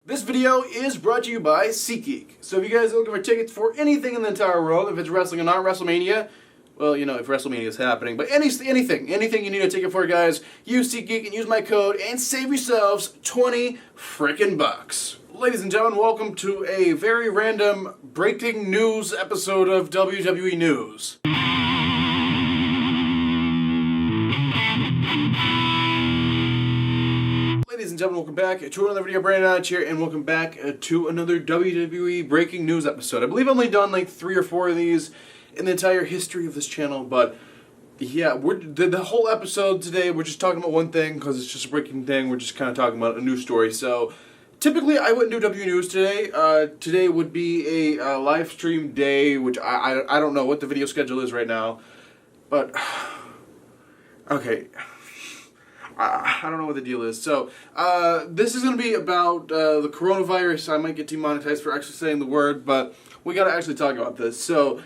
This video is brought to you by SeatGeek. So if you guys are looking for tickets for anything in the entire world, if it's wrestling or not WrestleMania, well, you know, if WrestleMania is happening, but anything you need a ticket for, guys, use SeatGeek and use my code and save yourselves 20 frickin' bucks. Ladies and gentlemen, welcome to a very random breaking news episode of WWE News. Ladies and gentlemen, welcome back to another video. Brandon Notch here, and welcome back to another WWE breaking news episode. I believe I've only done like 3 or 4 of these in the entire history of this channel, but yeah, the whole episode today, we're just talking about one thing because it's just a breaking thing. We're just kind of talking about a news story. So typically I wouldn't do W News today. Today would be a live stream day, which I don't know what the video schedule is right now, but okay. I don't know what the deal is. So, this is going to be about the coronavirus. I might get demonetized for actually saying the word, but we got to actually talk about this. So,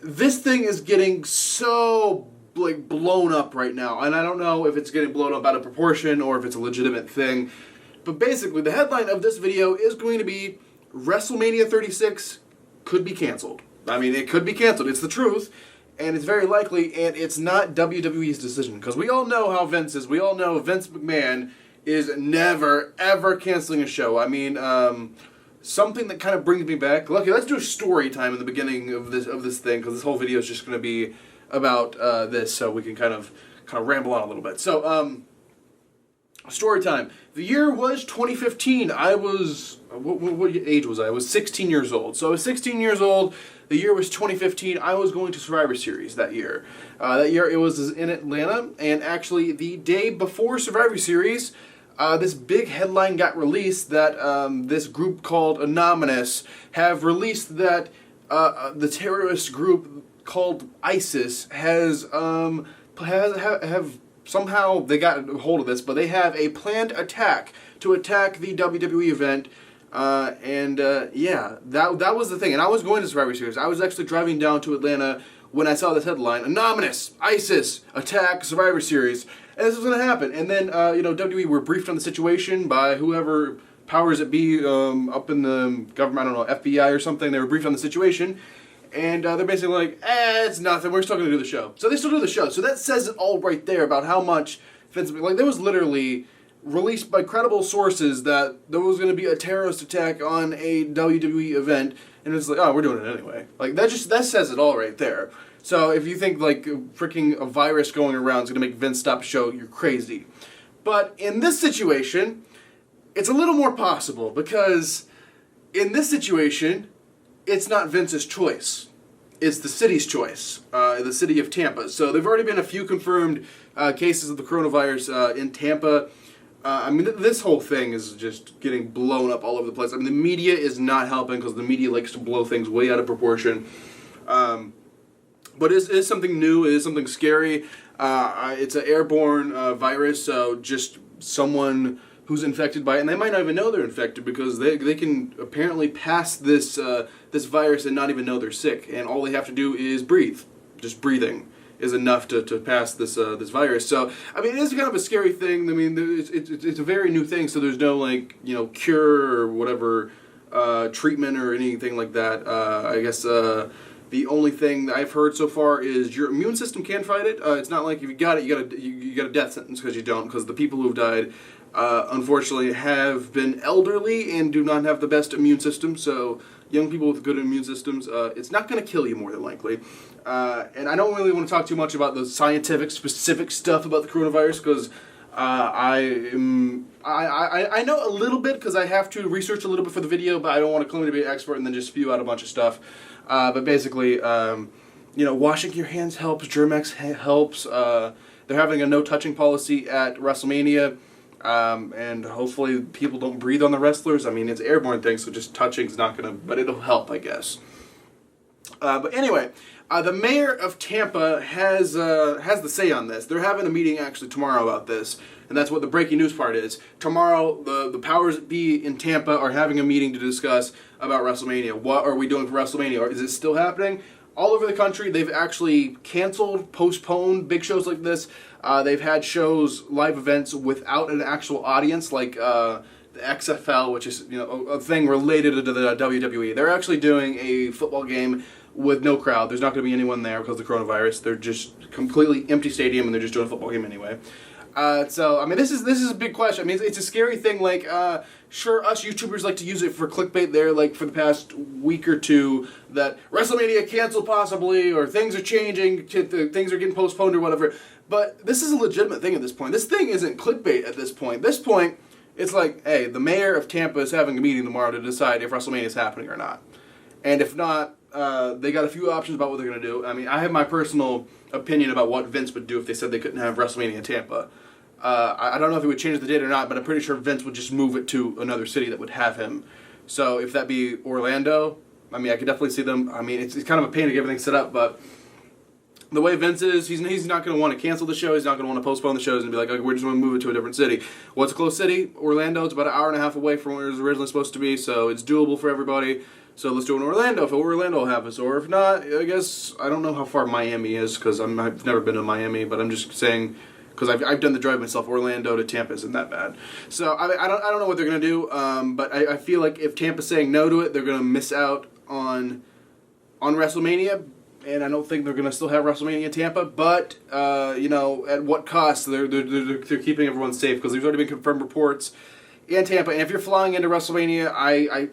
this thing is getting so, like, blown up right now. And I don't know if it's getting blown up out of proportion or if it's a legitimate thing. But basically, the headline of this video is going to be WrestleMania 36 could be canceled. I mean, it could be canceled. It's the truth. And it's very likely, and it's not WWE's decision. Because we all know how Vince is. We all know Vince McMahon is never, ever canceling a show. I mean, something that kind of brings me back. Okay, let's do a story time in the beginning of this thing, because this whole video is just going to be about this, so we can kind of ramble on a little bit. So, story time. The year was 2015. I was, what age was I? I was 16 years old. So I was 16 years old. The year was 2015. I was going to Survivor Series that year. That year it was in Atlanta, and actually the day before Survivor Series, this big headline got released that this group called Anonymous have released that the terrorist group called ISIS has somehow they got a hold of this, but they have a planned attack to attack the WWE event. Yeah, that was the thing. And I was going to Survivor Series. I was actually driving down to Atlanta when I saw this headline: Anonymous, ISIS, attack Survivor Series. And this was going to happen. And then, WWE were briefed on the situation by whoever powers it be up in the government, I don't know, FBI or something. They were briefed on the situation. And they're basically like, it's nothing, we're still going to do the show. So they still do the show. So that says it all right there about how much Vince, like, there was literally released by credible sources that there was going to be a terrorist attack on a WWE event, and it's like, oh, we're doing it anyway. Like, that says it all right there. So if you think, like, freaking a virus going around is going to make Vince stop a show, you're crazy. But in this situation, it's a little more possible, because in this situation, it's not Vince's choice. It's the city's choice, the city of Tampa. So there have already been a few confirmed cases of the coronavirus in Tampa. I mean, this whole thing is just getting blown up all over the place. I mean, the media is not helping because the media likes to blow things way out of proportion. But it is something new. It is something scary. It's an airborne virus, so just someone who's infected by it, and they might not even know they're infected because they can apparently pass this this virus and not even know they're sick, and all they have to do is breathe. Just breathing is enough to pass this this virus. So, I mean, it is kind of a scary thing. I mean, it's a very new thing, so there's no, like, cure or whatever treatment or anything like that. I guess the only thing that I've heard so far is your immune system can fight it. It's not like if you got it, you got a death sentence because you don't, because the people who've died, unfortunately, have been elderly and do not have the best immune system. So young people with good immune systems, it's not going to kill you more than likely. And I don't really want to talk too much about the scientific, specific stuff about the coronavirus because I know a little bit because I have to research a little bit for the video, but I don't want to claim to be an expert and then just spew out a bunch of stuff. But basically, washing your hands helps. Germ-X helps. They're having a no-touching policy at WrestleMania. And hopefully people don't breathe on the wrestlers. I mean, it's an airborne thing, so just touching's not gonna, but it'll help, I guess. But anyway, the mayor of Tampa has the say on this. They're having a meeting actually tomorrow about this, and that's what the breaking news part is. Tomorrow, the powers that be in Tampa are having a meeting to discuss about WrestleMania. What are we doing for WrestleMania? Or is it still happening? All over the country, they've actually canceled, postponed big shows like this. They've had shows, live events without an actual audience, like the XFL, which is a thing related to the WWE. They're actually doing a football game with no crowd. There's not going to be anyone there because of the coronavirus. They're just completely empty stadium, and they're just doing a football game anyway. So I mean, this is a big question. I mean, it's a scary thing. Like, sure, us YouTubers like to use it for clickbait. There, like for the past week or two, that WrestleMania canceled possibly, or things are changing, things are getting postponed or whatever. But this is a legitimate thing at this point. This thing isn't clickbait at this point. This point, it's like, hey, the mayor of Tampa is having a meeting tomorrow to decide if WrestleMania is happening or not. And if not, they got a few options about what they're going to do. I mean, I have my personal opinion about what Vince would do if they said they couldn't have WrestleMania in Tampa. I don't know if he would change the date or not, but I'm pretty sure Vince would just move it to another city that would have him. So if that be Orlando, I mean, I could definitely see them. I mean, it's kind of a pain to get everything set up, but the way Vince is, he's not going to want to cancel the show. He's not going to want to postpone the shows and be like, okay, we're just going to move it to a different city. What's a close city? Orlando. It's about an hour and a half away from where it was originally supposed to be, so it's doable for everybody. So let's do it in Orlando if Orlando will have us. Or if not, I guess, I don't know how far Miami is because I've never been to Miami, but I'm just saying, because I've done the drive myself, Orlando to Tampa isn't that bad. So I don't know what they're going to do, but I feel like if Tampa's saying no to it, they're going to miss out on WrestleMania. And I don't think they're going to still have WrestleMania in Tampa, but, at what cost? They're keeping everyone safe, because there's already been confirmed reports in Tampa. And if you're flying into WrestleMania,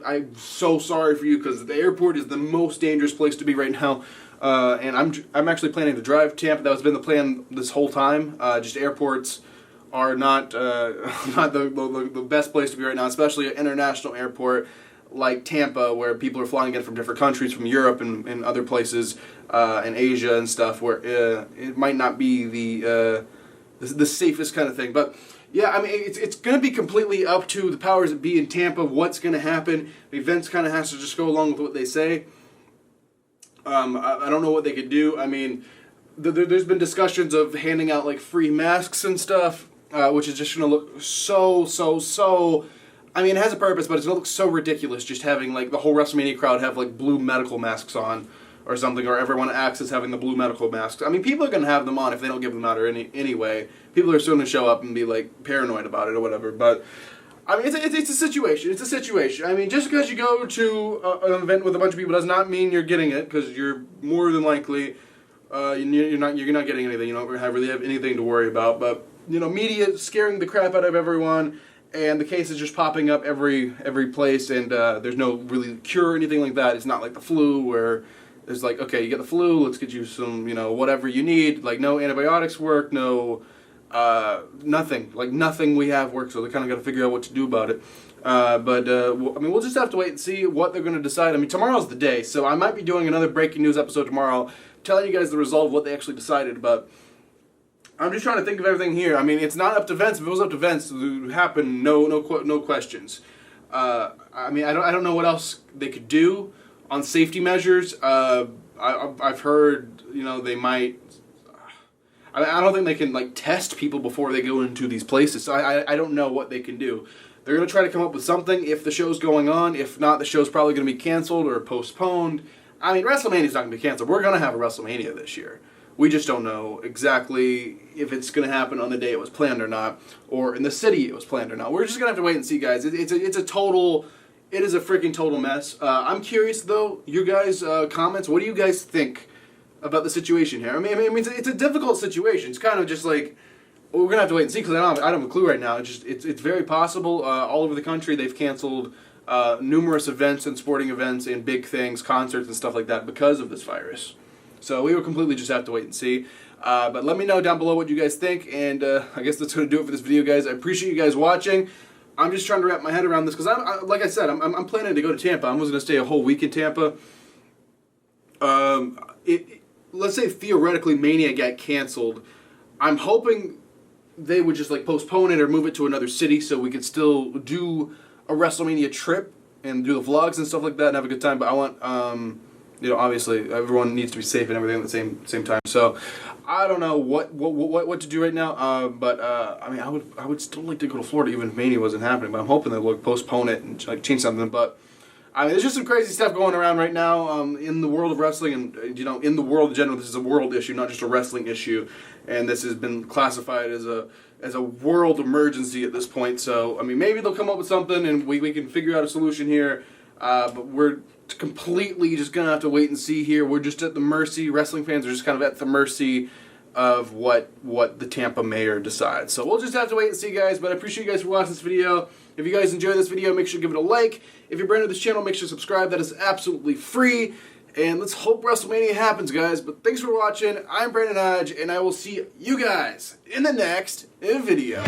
I'm so sorry for you, because the airport is the most dangerous place to be right now. And I'm actually planning to drive to Tampa. That's been the plan this whole time. Just airports are not the best place to be right now, especially an international airport like Tampa, where people are flying in from different countries, from Europe and other places, and Asia and stuff, where it might not be the safest kind of thing. But yeah, I mean, it's going to be completely up to the powers that be in Tampa what's going to happen. The events kind of has to just go along with what they say. I don't know what they could do. I mean, there's been discussions of handing out like free masks and stuff, which is just going to look so. I mean, it has a purpose, but it's going to look so ridiculous just having, like, the whole WrestleMania crowd have, like, blue medical masks on or something, or everyone acts as having the blue medical masks. I mean, people are going to have them on if they don't give them out anyway. People are still going to show up and be, like, paranoid about it or whatever. But, I mean, it's a situation. It's a situation. I mean, just because you go to an event with a bunch of people does not mean you're getting it, because you're more than likely, you're not getting anything. You don't really have anything to worry about. But, media scaring the crap out of everyone. And the case is just popping up every place, and there's no really cure or anything like that. It's not like the flu, where there's like, okay, you get the flu, let's get you some, whatever you need. Like, no antibiotics work, no, nothing. Like, nothing we have works, so they kind of got to figure out what to do about it. We'll just have to wait and see what they're going to decide. I mean, tomorrow's the day, so I might be doing another breaking news episode tomorrow, telling you guys the result of what they actually decided, but I'm just trying to think of everything here. I mean, it's not up to Vince. If it was up to Vince, it would happen. No questions. I mean, I don't know what else they could do on safety measures. I've heard, they might. I don't think they can like test people before they go into these places. So I don't know what they can do. They're gonna try to come up with something if the show's going on. If not, the show's probably gonna be canceled or postponed. I mean, WrestleMania's not gonna be canceled. We're gonna have a WrestleMania this year. We just don't know exactly if it's going to happen on the day it was planned or not, or in the city it was planned or not. We're just going to have to wait and see, guys. It is a freaking total mess. I'm curious, though, your guys' comments. What do you guys think about the situation here? I mean, it's a difficult situation. It's kind of just like, well, we're going to have to wait and see, because I don't have a clue right now. It's very possible. All over the country, they've canceled numerous events and sporting events and big things, concerts and stuff like that because of this virus. So we will completely just have to wait and see. But let me know down below what you guys think. And I guess that's going to do it for this video, guys. I appreciate you guys watching. I'm just trying to wrap my head around this, because like I said, I'm planning to go to Tampa. I was going to stay a whole week in Tampa. Let's say theoretically Mania got canceled. I'm hoping they would just like postpone it or move it to another city so we could still do a WrestleMania trip and do the vlogs and stuff like that and have a good time. But I want... obviously everyone needs to be safe and everything at the same time. So I don't know what to do right now. I mean, I would still like to go to Florida even if Mania wasn't happening. But I'm hoping they'll postpone it and like change something. But I mean, there's just some crazy stuff going around right now in the world of wrestling, and in the world in general. This is a world issue, not just a wrestling issue. And this has been classified as as a world emergency at this point. So, I mean, maybe they'll come up with something and we can figure out a solution here. But we're completely just going to have to wait and see here. We're just at the mercy. Wrestling fans are just kind of at the mercy of what the Tampa mayor decides. So we'll just have to wait and see, guys. But I appreciate you guys for watching this video. If you guys enjoyed this video, make sure to give it a like. If you're brand new to this channel, make sure to subscribe. That is absolutely free. And let's hope WrestleMania happens, guys. But thanks for watching. I'm Brandon Hodge, and I will see you guys in the next video.